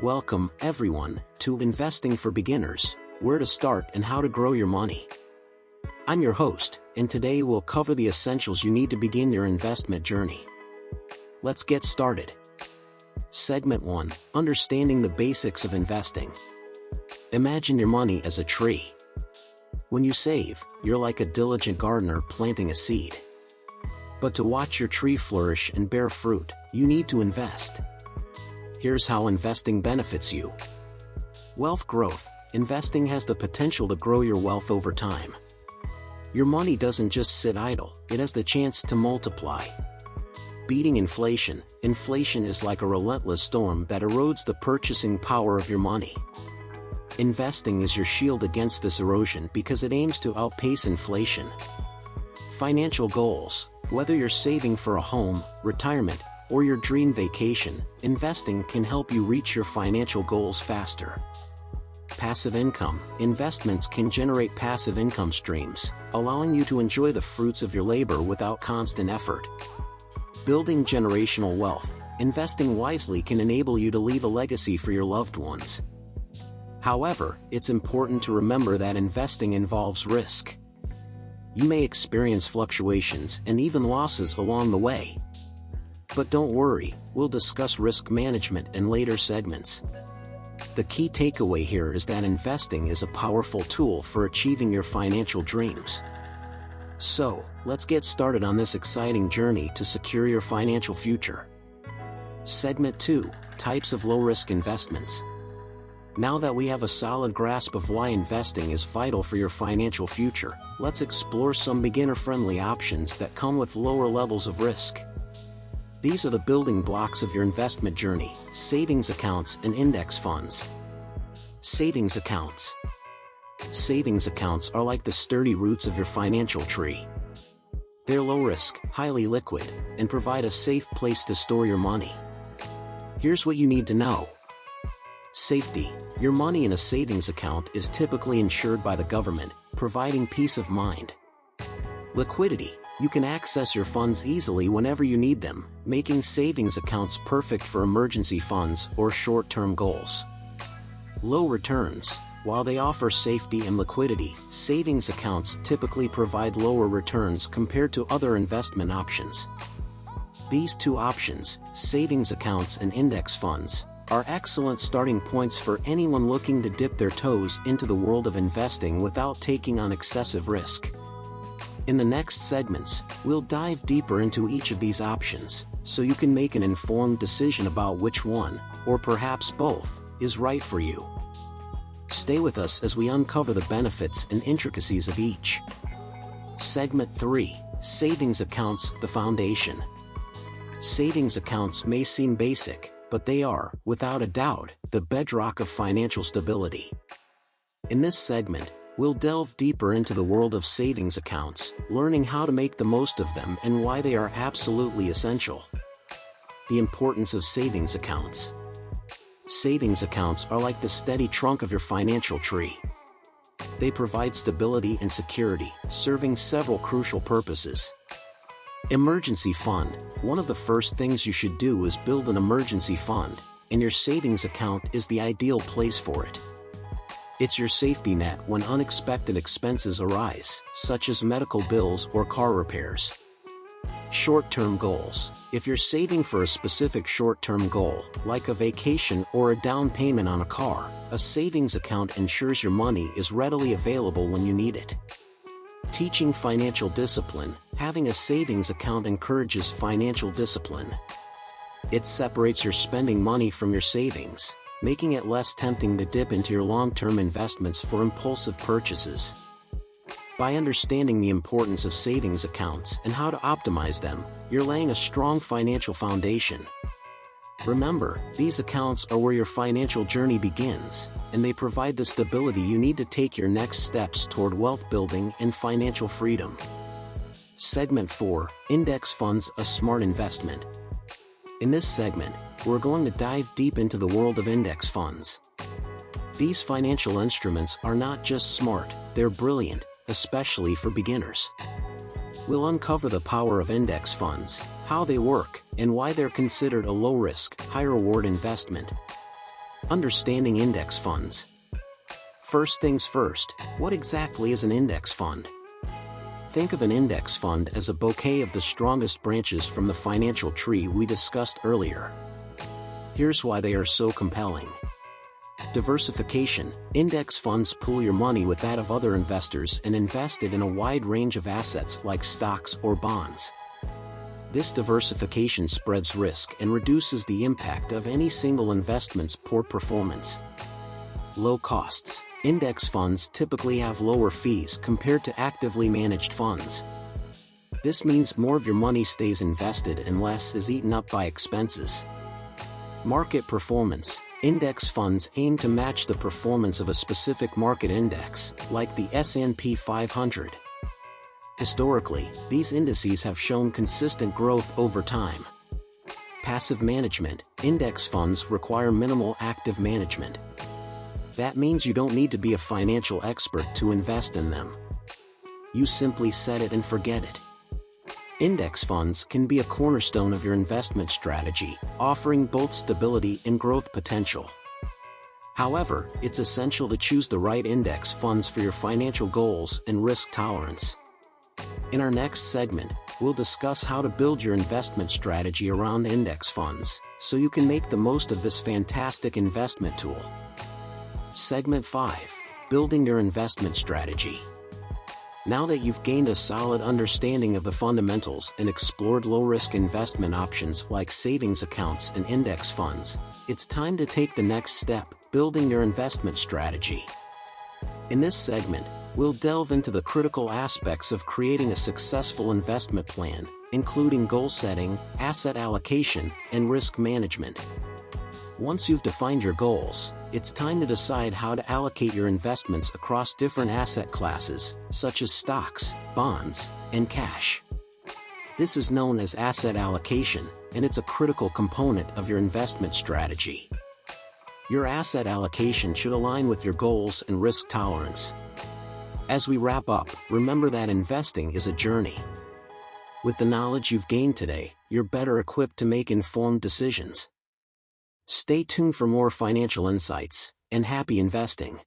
Welcome, everyone, to Investing for Beginners, where to start and how to grow your money. I'm your host, and today we'll cover the essentials you need to begin your investment journey. Let's get started. Segment 1, Understanding the Basics of Investing. Imagine your money as a tree. When you save, you're like a diligent gardener planting a seed. But to watch your tree flourish and bear fruit, you need to invest. Here's how investing benefits you. Wealth growth. Investing has the potential to grow your wealth over time. Your money doesn't just sit idle, it has the chance to multiply. Beating inflation. Inflation is like a relentless storm that erodes the purchasing power of your money. Investing is your shield against this erosion because it aims to outpace inflation. Financial goals. Whether you're saving for a home, retirement, or your dream vacation, investing can help you reach your financial goals faster. Passive income. Investments can generate passive income streams, allowing you to enjoy the fruits of your labor without constant effort. Building generational wealth. Investing wisely can enable you to leave a legacy for your loved ones. However, it's important to remember that investing involves risk. You may experience fluctuations and even losses along the way. But don't worry, we'll discuss risk management in later segments. The key takeaway here is that investing is a powerful tool for achieving your financial dreams. So, let's get started on this exciting journey to secure your financial future. Segment 2, Types of Low-Risk Investments. Now that we have a solid grasp of why investing is vital for your financial future, let's explore some beginner-friendly options that come with lower levels of risk. These are the building blocks of your investment journey: savings accounts and index funds. Savings accounts. Savings accounts are like the sturdy roots of your financial tree. They're low risk, highly liquid, and provide a safe place to store your money. Here's what you need to know. Safety. Your money in a savings account is typically insured by the government, providing peace of mind. Liquidity. You can access your funds easily whenever you need them, making savings accounts perfect for emergency funds or short-term goals. Low returns. While they offer safety and liquidity, savings accounts typically provide lower returns compared to other investment options. These two options, savings accounts and index funds, are excellent starting points for anyone looking to dip their toes into the world of investing without taking on excessive risk. In the next segments, we'll dive deeper into each of these options, so you can make an informed decision about which one, or perhaps both, is right for you. Stay with us as we uncover the benefits and intricacies of each. Segment 3, Savings Accounts, the Foundation. Savings accounts may seem basic, but they are, without a doubt, the bedrock of financial stability. In this segment, we'll delve deeper into the world of savings accounts, learning how to make the most of them and why they are absolutely essential. The importance of savings accounts. Savings accounts are like the steady trunk of your financial tree. They provide stability and security, serving several crucial purposes. Emergency fund. One of the first things you should do is build an emergency fund, and your savings account is the ideal place for it. It's your safety net when unexpected expenses arise, such as medical bills or car repairs. Short-term goals. If you're saving for a specific short-term goal, like a vacation or a down payment on a car, a savings account ensures your money is readily available when you need it. Teaching financial discipline. Having a savings account encourages financial discipline. It separates your spending money from your savings, making it less tempting to dip into your long-term investments for impulsive purchases. By understanding the importance of savings accounts and how to optimize them, you're laying a strong financial foundation. Remember, these accounts are where your financial journey begins, and they provide the stability you need to take your next steps toward wealth building and financial freedom. Segment 4, Index Funds, a Smart Investment. In this segment, we're going to dive deep into the world of index funds. These financial instruments are not just smart, they're brilliant, especially for beginners. We'll uncover the power of index funds, how they work, and why they're considered a low-risk, high-reward investment. Understanding index funds. First things first, what exactly is an index fund? Think of an index fund as a bouquet of the strongest branches from the financial tree we discussed earlier. Here's why they are so compelling. Diversification. Index funds pool your money with that of other investors and invest it in a wide range of assets like stocks or bonds. This diversification spreads risk and reduces the impact of any single investment's poor performance. Low costs. Index funds typically have lower fees compared to actively managed funds. This means more of your money stays invested and less is eaten up by expenses. Market performance. Index funds aim to match the performance of a specific market index, like the S&P 500. Historically, these indices have shown consistent growth over time. Passive management. Index funds require minimal active management. That means you don't need to be a financial expert to invest in them. You simply set it and forget it. Index funds can be a cornerstone of your investment strategy, offering both stability and growth potential. However, it's essential to choose the right index funds for your financial goals and risk tolerance. In our next segment, we'll discuss how to build your investment strategy around index funds, so you can make the most of this fantastic investment tool. Segment 5. Building your investment strategy. Now that you've gained a solid understanding of the fundamentals and explored low-risk investment options like savings accounts and index funds, it's time to take the next step, building your investment strategy. In this segment, we'll delve into the critical aspects of creating a successful investment plan, including goal setting, asset allocation, and risk management. Once you've defined your goals, it's time to decide how to allocate your investments across different asset classes, such as stocks, bonds, and cash. This is known as asset allocation, and it's a critical component of your investment strategy. Your asset allocation should align with your goals and risk tolerance. As we wrap up, remember that investing is a journey. With the knowledge you've gained today, you're better equipped to make informed decisions. Stay tuned for more financial insights, and happy investing.